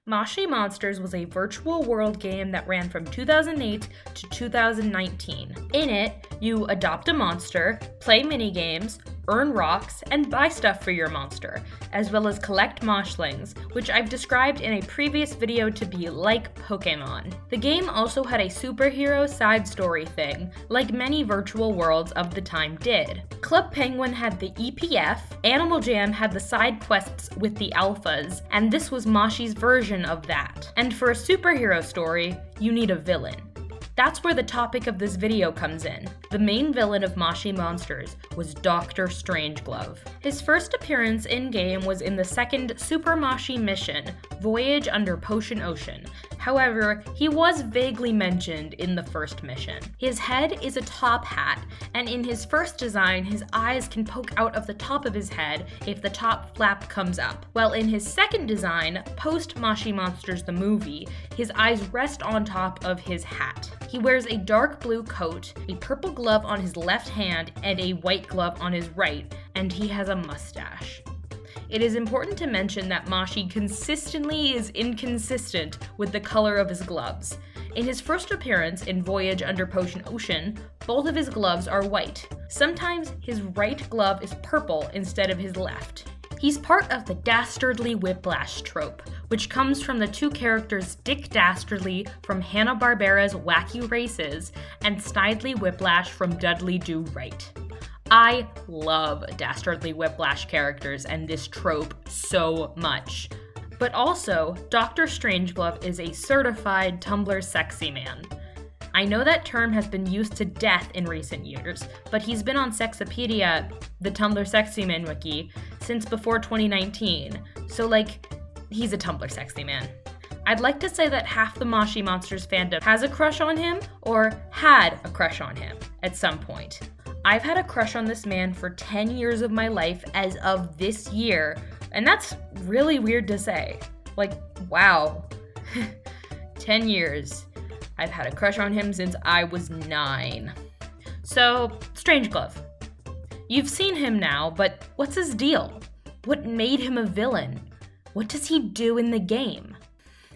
Moshi Monsters was a virtual world game that ran from 2008 to 2019. In it, you adopt a monster, play minigames, earn rocks, and buy stuff for your monster, as well as collect moshlings, which I've described in a previous video to be like Pokemon. The game also had a superhero side story thing, like many virtual worlds of the time did. Club Penguin had the EPF, Animal Jam had the side quests with the alphas, and this was Moshi's version of that. And for a superhero story, you need a villain. That's where the topic of this video comes in. The main villain of Moshi Monsters was Dr. Strangeglove. His first appearance in-game was in the second Super Moshi mission, Voyage Under Potion Ocean. However, he was vaguely mentioned in the first mission. His head is a top hat, and in his first design, his eyes can poke out of the top of his head if the top flap comes up. While in his second design, post Moshi Monsters the movie, his eyes rest on top of his hat. He wears a dark blue coat, a purple glove on his left hand, and a white glove on his right, and he has a mustache. It is important to mention that Moshi consistently is inconsistent with the color of his gloves. In his first appearance in Voyage Under Potion Ocean, both of his gloves are white. Sometimes his right glove is purple instead of his left. He's part of the Dastardly Whiplash trope, which comes from the two characters Dick Dastardly from Hanna-Barbera's Wacky Races and Snidely Whiplash from Dudley Do Right. I love Dastardly Whiplash characters and this trope so much. But also, Dr. Strangeglove is a certified Tumblr Sexyman. I know that term has been used to death in recent years, but he's been on Sexopedia, the Tumblr Sexyman wiki, since before 2019, so he's a Tumblr Sexyman. I'd like to say that half the Moshi Monsters fandom has a crush on him, or had a crush on him, at some point. I've had a crush on this man for 10 years of my life as of this year, and that's really weird to say. Wow. 10 years. I've had a crush on him since I was 9. So, Strangeglove. You've seen him now, but what's his deal? What made him a villain? What does he do in the game?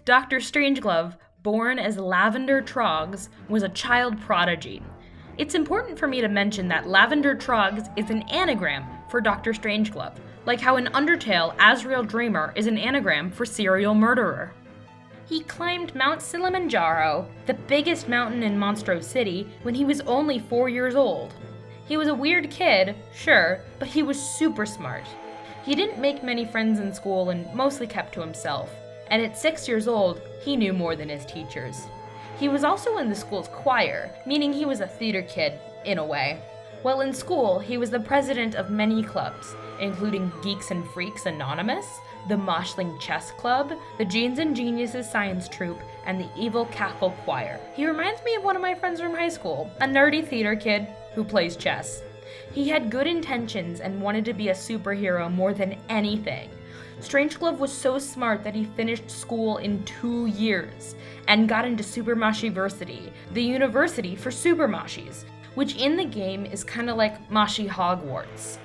Dr. Strangeglove, born as Lavender Trogs, was a child prodigy. It's important for me to mention that Lavender Trogs is an anagram for Dr. Strangeglove, like how in Undertale, Azrael Dreamer is an anagram for serial murderer. He climbed Mount Kilimanjaro, the biggest mountain in Monstro City, when he was only 4 years old. He was a weird kid, sure, but he was super smart. He didn't make many friends in school and mostly kept to himself, and at 6 years old, he knew more than his teachers. He was also in the school's choir, meaning he was a theater kid, in a way. While in school, he was the president of many clubs, including Geeks and Freaks Anonymous, the Moshling Chess Club, the Genes and Geniuses Science Troupe, and the Evil Cackle Choir. He reminds me of one of my friends from high school, a nerdy theater kid who plays chess. He had good intentions and wanted to be a superhero more than anything. Strangeglove was so smart that he finished school in 2 years and got into Super Moshiversity, the university for Super Moshis, which in the game is kind of like Moshi Hogwarts.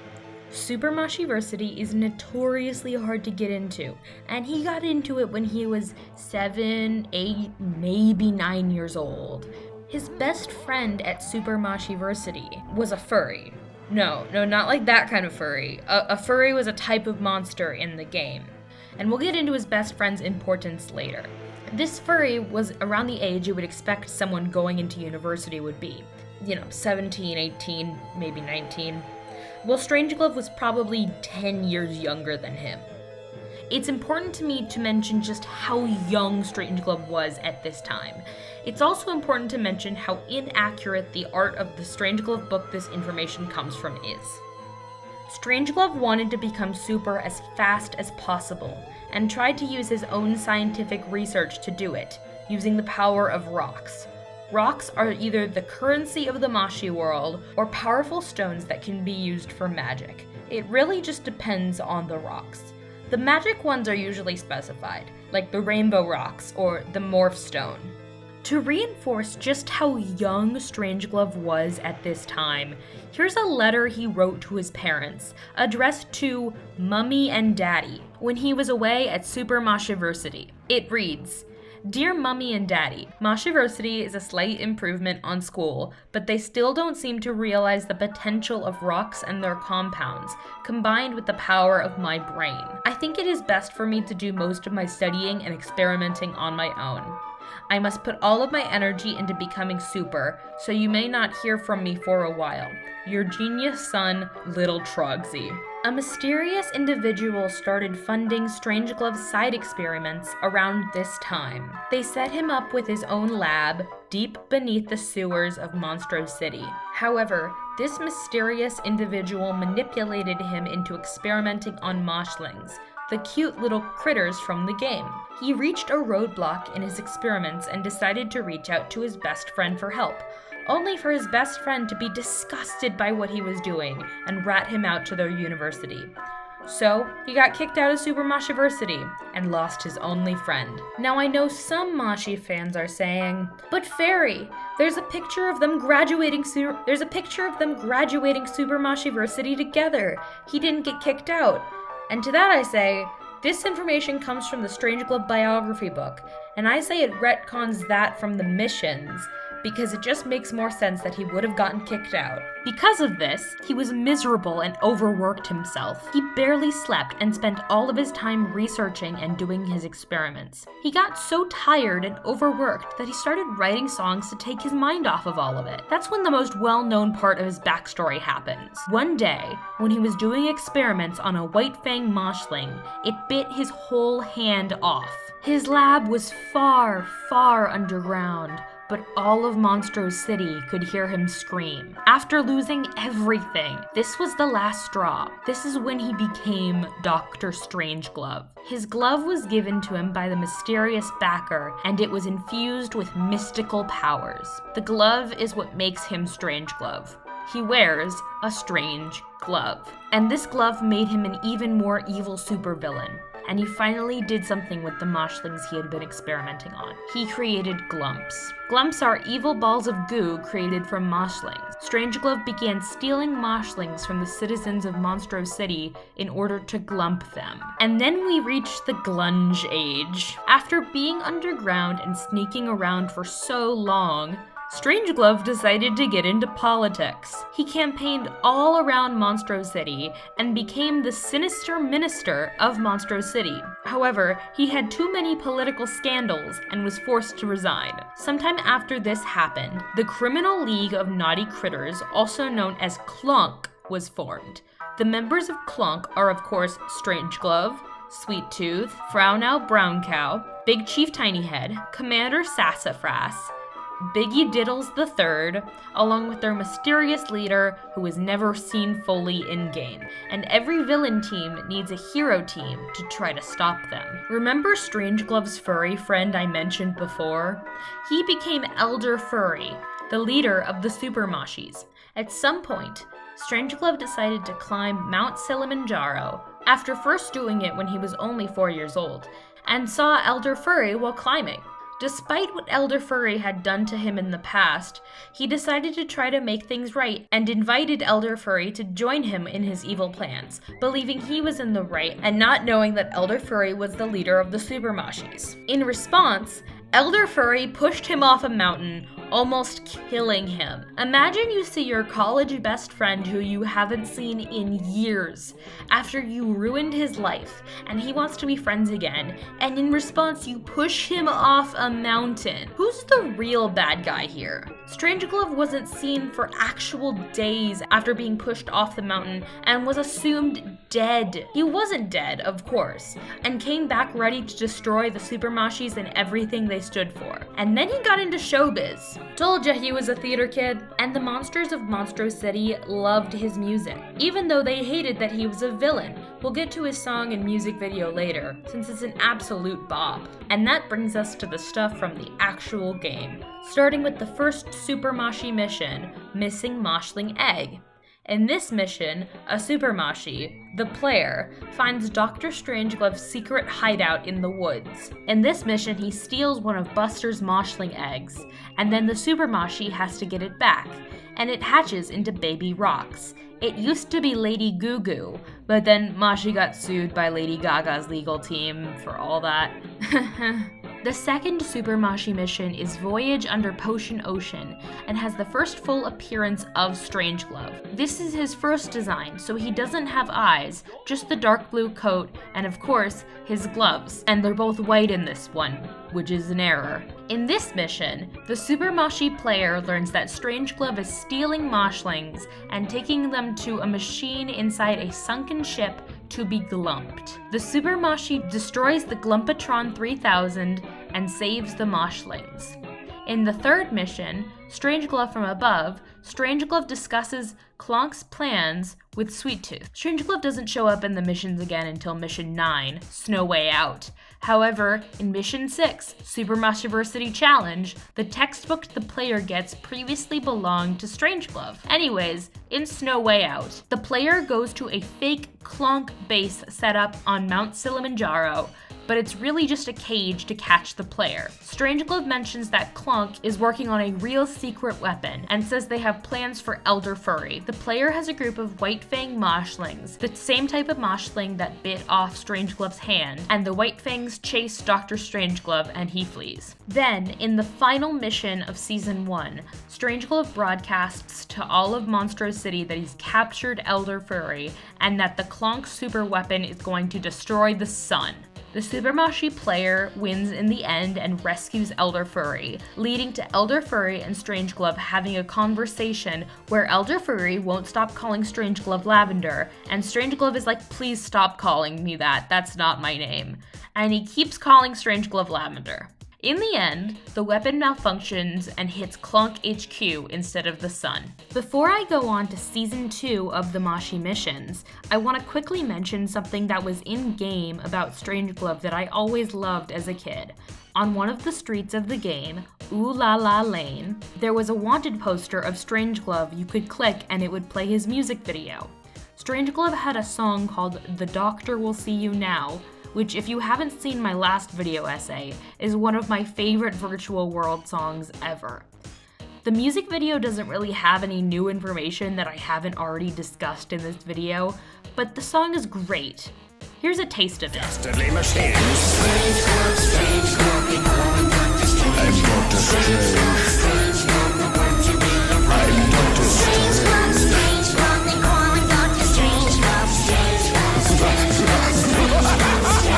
Super Moshiversity is notoriously hard to get into, and he got into it when he was 7, 8, maybe 9 years old. His best friend at Super Moshiversity was a furry. No, not like that kind of furry. A furry was a type of monster in the game, and we'll get into his best friend's importance later. This furry was around the age you would expect someone going into university would be. 17, 18, maybe 19. Well, Strangeglove was probably 10 years younger than him. It's important to me to mention just how young Strangeglove was at this time. It's also important to mention how inaccurate the art of the Strangeglove book this information comes from is. Strangeglove wanted to become super as fast as possible, and tried to use his own scientific research to do it, using the power of rocks. Rocks are either the currency of the Moshi world, or powerful stones that can be used for magic. It really just depends on the rocks. The magic ones are usually specified, like the rainbow rocks or the morph stone. To reinforce just how young Strangeglove was at this time, here's a letter he wrote to his parents, addressed to Mummy and Daddy, when he was away at Super Moshiversity. It reads, Dear Mummy and Daddy, Moshiversity is a slight improvement on school, but they still don't seem to realize the potential of rocks and their compounds, combined with the power of my brain. I think it is best for me to do most of my studying and experimenting on my own. I must put all of my energy into becoming super, so you may not hear from me for a while. Your genius son, Little Trogsy. A mysterious individual started funding Straneglove's side experiments around this time. They set him up with his own lab, deep beneath the sewers of Monstro City. However, this mysterious individual manipulated him into experimenting on moshlings, the cute little critters from the game. He reached a roadblock in his experiments and decided to reach out to his best friend for help, only for his best friend to be disgusted by what he was doing and rat him out to their university. So, he got kicked out of Super Moshiversity and lost his only friend. Now I know some Moshi fans are saying, but Fairy, there's a picture of them graduating Super Moshiversity together. He didn't get kicked out. And to that I say, this information comes from the Strangeglove biography book, and I say it retcons that from the missions, because it just makes more sense that he would have gotten kicked out. Because of this, he was miserable and overworked himself. He barely slept and spent all of his time researching and doing his experiments. He got so tired and overworked that he started writing songs to take his mind off of all of it. That's when the most well-known part of his backstory happens. One day, when he was doing experiments on a white fang moshling, it bit his whole hand off. His lab was far, far underground, but all of Monstro City could hear him scream. After losing everything, this was the last straw. This is when he became Dr. Strangeglove. His glove was given to him by the mysterious backer, and it was infused with mystical powers. The glove is what makes him Strangeglove. He wears a strange glove. And this glove made him an even more evil supervillain. And he finally did something with the moshlings he had been experimenting on. He created glumps. Glumps are evil balls of goo created from moshlings. Strangeglove began stealing moshlings from the citizens of Monstro City in order to glump them. And then we reached the Glunge Age. After being underground and sneaking around for so long, Strangeglove decided to get into politics. He campaigned all around Monstro City and became the sinister minister of Monstro City. However, he had too many political scandals and was forced to resign. Sometime after this happened, the Criminal League of Naughty Critters, also known as Clonk, was formed. The members of Clonk are of course Strangeglove, Sweet Tooth, Frownau Brown Cow, Big Chief Tinyhead, Commander Sassafras, Biggie Diddles III, along with their mysterious leader who is never seen fully in-game, and every villain team needs a hero team to try to stop them. Remember Straneglove's furry friend I mentioned before? He became Elder Furry, the leader of the Super Moshis. At some point, Strangeglove decided to climb Mount Kilimanjaro, after first doing it when he was only 4 years old, and saw Elder Furry while climbing. Despite what Elder Furry had done to him in the past, he decided to try to make things right and invited Elder Furry to join him in his evil plans, believing he was in the right and not knowing that Elder Furry was the leader of the Super Moshis. In response, Elder Furry pushed him off a mountain, almost killing him. Imagine you see your college best friend who you haven't seen in years after you ruined his life and he wants to be friends again, and in response you push him off a mountain. Who's the real bad guy here? Strangeglove wasn't seen for actual days after being pushed off the mountain and was assumed dead. He wasn't dead, of course, and came back ready to destroy the Super Moshis and everything they stood for. And then he got into showbiz. Told ya he was a theater kid. And the monsters of Monstro City loved his music, even though they hated that he was a villain. We'll get to his song and music video later, since it's an absolute bop. And that brings us to the stuff from the actual game, starting with the first Super Moshi mission, Missing Moshling Egg. In this mission, a Super Moshi, the player, finds Dr. Strangeglove' secret hideout in the woods. In this mission, he steals one of Buster's moshling eggs, and then the Super Moshi has to get it back, and it hatches into baby rocks. It used to be Lady Goo Goo, but then Moshi got sued by Lady Gaga's legal team for all that. The second Super Moshi mission is Voyage Under Potion Ocean, and has the first full appearance of Strangeglove. This is his first design, so he doesn't have eyes, just the dark blue coat, and of course, his gloves. And they're both white in this one, which is an error. In this mission, the Super Moshi player learns that Strangeglove is stealing moshlings and taking them to a machine inside a sunken ship to be glumped. The Super Moshi destroys the Glumpatron 3000 and saves the moshlings. In the third mission, Strangeglove from Above, Strangeglove discusses Clonk's plans with Sweet Tooth. Strangeglove doesn't show up in the missions again until Mission 9, Snow Way Out. However, in Mission 6, Super Moshiversity Challenge, the textbook the player gets previously belonged to Strangeglove. Anyways, in Snow Way Out, the player goes to a fake Clonk base set up on Mount Kilimanjaro, but it's really just a cage to catch the player. Strangeglove mentions that Clonk is working on a real secret weapon and says they have plans for Elder Furry. The player has a group of White Fang moshlings, the same type of moshling that bit off Strangeglove's hand, and the White Fangs chase Dr. Strangeglove and he flees. Then, in the final mission of Season 1, Strangeglove broadcasts to all of Monstro City that he's captured Elder Furry and that the Clonk super weapon is going to destroy the sun. The Super Moshi player wins in the end and rescues Elder Furry, leading to Elder Furry and Strangeglove having a conversation where Elder Furry won't stop calling Strangeglove Lavender, and Strangeglove is like, please stop calling me that, that's not my name. And he keeps calling Strangeglove Lavender. In the end, the weapon malfunctions and hits Clonk HQ instead of the sun. Before I go on to Season 2 of the Moshi missions, I want to quickly mention something that was in-game about Strangeglove that I always loved as a kid. On one of the streets of the game, Ooh La La Lane, there was a wanted poster of Strangeglove you could click and it would play his music video. Strangeglove had a song called The Doctor Will See You Now, which, if you haven't seen my last video essay, is one of my favorite virtual world songs ever. The music video doesn't really have any new information that I haven't already discussed in this video, but the song is great. Here's a taste of it. Dastardly machines. I'm Dr. Strange. I'm Dr. Strange.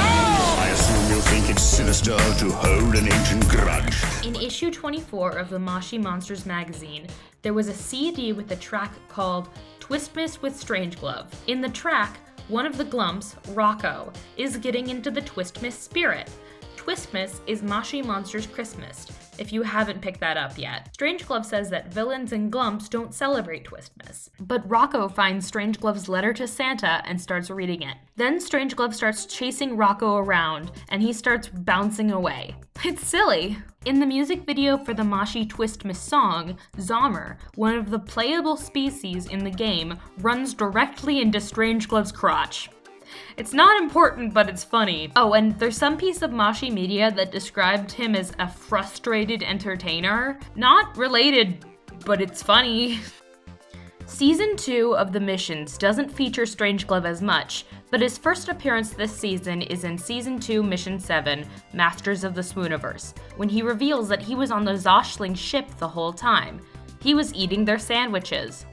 I assume you think it's sinister to hold an ancient grudge. In issue 24 of the Moshi Monsters magazine, there was a CD with a track called Twistmas with Strangeglove. In the track, one of the Glumps, Rocco, is getting into the Twistmas spirit. Twistmas is Moshi Monsters Christmas, if you haven't picked that up yet. Strangeglove says that villains and Glumps don't celebrate Twistmas, but Rocco finds Strangeglove's letter to Santa and starts reading it. Then Strangeglove starts chasing Rocco around, and he starts bouncing away. It's silly. In the music video for the Moshi Twistmas song, Zommer, one of the playable species in the game, runs directly into Strangeglove's crotch. It's not important, but it's funny. Oh, and there's some piece of Moshi media that described him as a frustrated entertainer. Not related, but it's funny. Season 2 of the missions doesn't feature Strangeglove as much, but his first appearance this season is in Season 2, Mission 7, Masters of the Swooniverse, when he reveals that he was on the Zoshling ship the whole time. He was eating their sandwiches.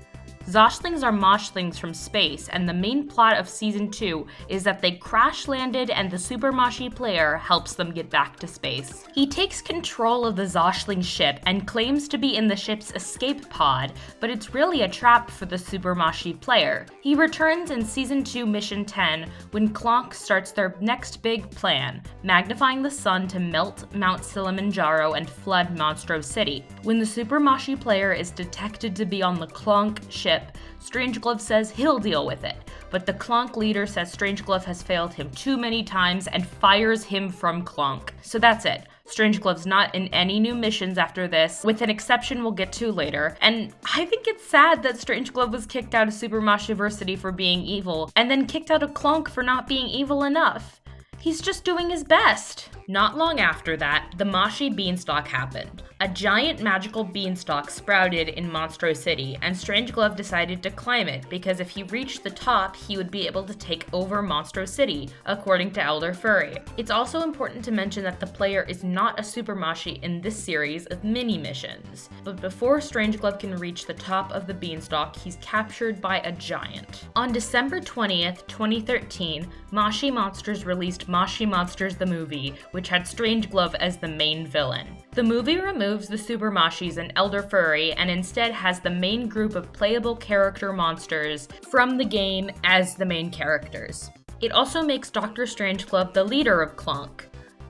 Zoshlings are moshlings from space, and the main plot of Season 2 is that they crash-landed and the Super Moshi player helps them get back to space. He takes control of the Zoshling ship and claims to be in the ship's escape pod, but it's really a trap for the Super Moshi player. He returns in Season 2 Mission 10 when Clonk starts their next big plan, magnifying the sun to melt Mount Kilimanjaro and flood Monstro City. When the Super Moshi player is detected to be on the Clonk ship, hip, Strangeglove says he'll deal with it. But the Clonk leader says Strangeglove has failed him too many times and fires him from Clonk. So that's it. Strangeglove's not in any new missions after this, with an exception we'll get to later. And I think it's sad that Strangeglove was kicked out of Super Moshiversity for being evil, and then kicked out of Clonk for not being evil enough. He's just doing his best. Not long after that, the Moshi Beanstalk happened. A giant magical beanstalk sprouted in Monstro City, and Strangeglove decided to climb it because if he reached the top, he would be able to take over Monstro City, according to Elder Furry. It's also important to mention that the player is not a Super Moshi in this series of mini-missions. But before Strangeglove can reach the top of the beanstalk, he's captured by a giant. On December 20th, 2013, Moshi Monsters released Moshi Monsters the Movie, which had Strangeglove as the main villain. The movie removes the Super Moshis and Elder Furry and instead has the main group of playable character monsters from the game as the main characters. It also makes Dr. Strangeglove the leader of Clonk.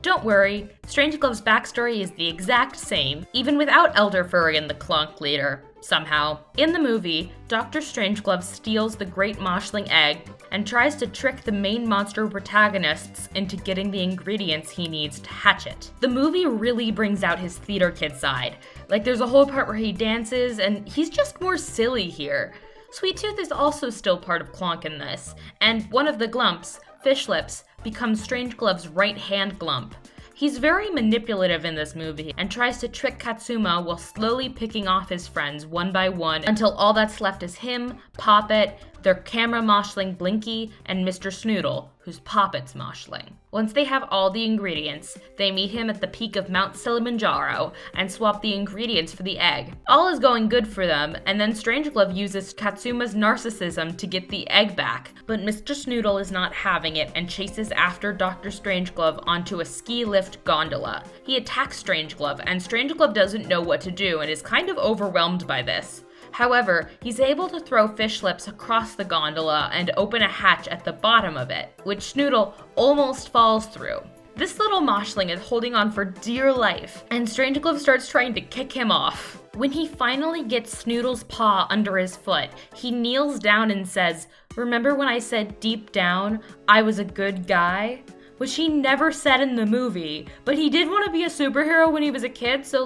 Don't worry, Strangeglove's backstory is the exact same, even without Elder Furry and the Clonk leader, somehow. In the movie, Dr. Strangeglove steals the Great Moshling Egg and tries to trick the main monster protagonists into getting the ingredients he needs to hatch it. The movie really brings out his theater kid side. Like, there's a whole part where he dances, and he's just more silly here. Sweet Tooth is also still part of Clonk in this, and one of the Glumps, Fish Lips, becomes Strangeglove's right-hand Glump. He's very manipulative in this movie and tries to trick Katsuma while slowly picking off his friends one by one until all that's left is him, Poppet, their camera moshling Blinky, and Mr. Snoodle, who's Poppet's moshling. Once they have all the ingredients, they meet him at the peak of Mount Kilimanjaro and swap the ingredients for the egg. All is going good for them, and then Strangeglove uses Katsuma's narcissism to get the egg back, but Mr. Snoodle is not having it and chases after Dr. Strangeglove onto a ski lift gondola. He attacks Strangeglove, and Strangeglove doesn't know what to do and is kind of overwhelmed by this. However, he's able to throw Fish Lips across the gondola and open a hatch at the bottom of it, which Snoodle almost falls through. This little moshling is holding on for dear life, and Strangeglove starts trying to kick him off. When he finally gets Snoodle's paw under his foot, he kneels down and says, "Remember when I said deep down, I was a good guy?" Which he never said in the movie, but he did want to be a superhero when he was a kid, so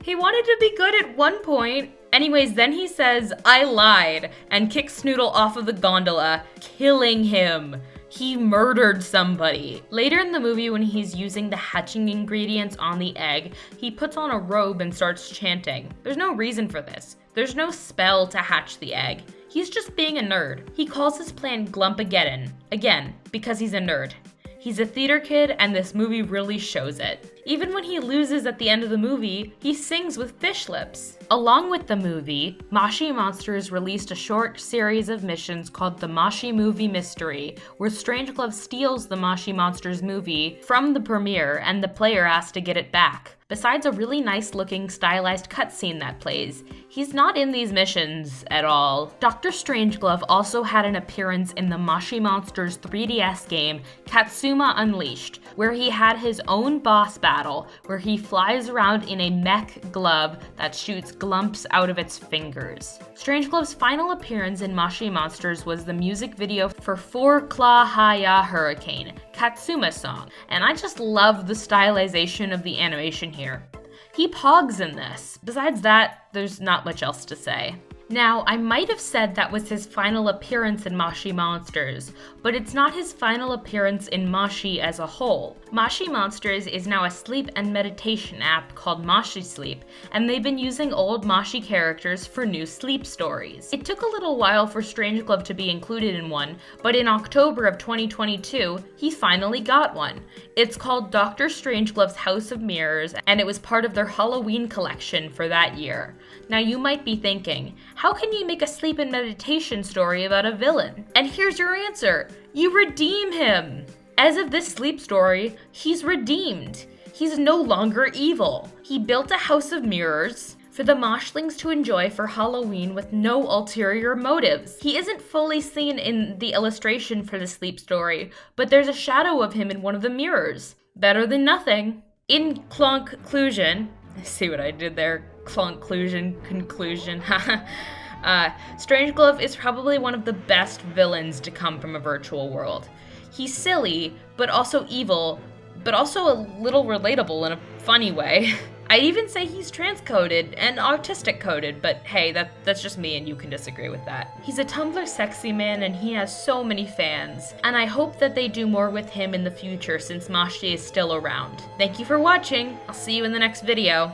he wanted to be good at one point. Anyways, then he says, "I lied," and kicks Snoodle off of the gondola, killing him. He murdered somebody. Later in the movie, when he's using the hatching ingredients on the egg, he puts on a robe and starts chanting. There's no reason for this. There's no spell to hatch the egg. He's just being a nerd. He calls his plan Glumpageddon, again, because he's a nerd. He's a theater kid, and this movie really shows it. Even when he loses at the end of the movie, he sings with Fish Lips. Along with the movie, Moshi Monsters released a short series of missions called the Moshi Movie Mystery, where Strangeglove steals the Moshi Monsters movie from the premiere and the player has to get it back. Besides a really nice looking stylized cutscene that plays, he's not in these missions at all. Dr. Strangeglove also had an appearance in the Moshi Monsters 3DS game Katsuma Unleashed, where he had his own boss battle where he flies around in a mech glove that shoots glumps out of its fingers. Strangeglove's final appearance in Moshi Monsters was the music video for Four Claw Ha-Ya Hurricane, Katsuma's song, and I just love the stylization of the animation here. He pogs in this. Besides that, there's not much else to say. Now, I might have said that was his final appearance in Moshi Monsters, but it's not his final appearance in Moshi as a whole. Moshi Monsters is now a sleep and meditation app called Moshi Sleep, and they've been using old Moshi characters for new sleep stories. It took a little while for Strangeglove to be included in one, but in October of 2022, he finally got one. It's called Dr. Strangeglove House of Mirrors, and it was part of their Halloween collection for that year. Now you might be thinking, how can you make a sleep and meditation story about a villain? And here's your answer. You redeem him. As of this sleep story, he's redeemed. He's no longer evil. He built a house of mirrors for the Moshlings to enjoy for Halloween with no ulterior motives. He isn't fully seen in the illustration for the sleep story, but there's a shadow of him in one of the mirrors. Better than nothing. In conclusion, see what I did there? Conclusion. Strangeglove is probably one of the best villains to come from a virtual world. He's silly, but also evil, but also a little relatable in a funny way. I'd even say he's transcoded and autistic coded, but hey, that's just me and you can disagree with that. He's a Tumblr Sexyman and he has so many fans, and I hope that they do more with him in the future since Moshi is still around. Thank you for watching, I'll see you in the next video.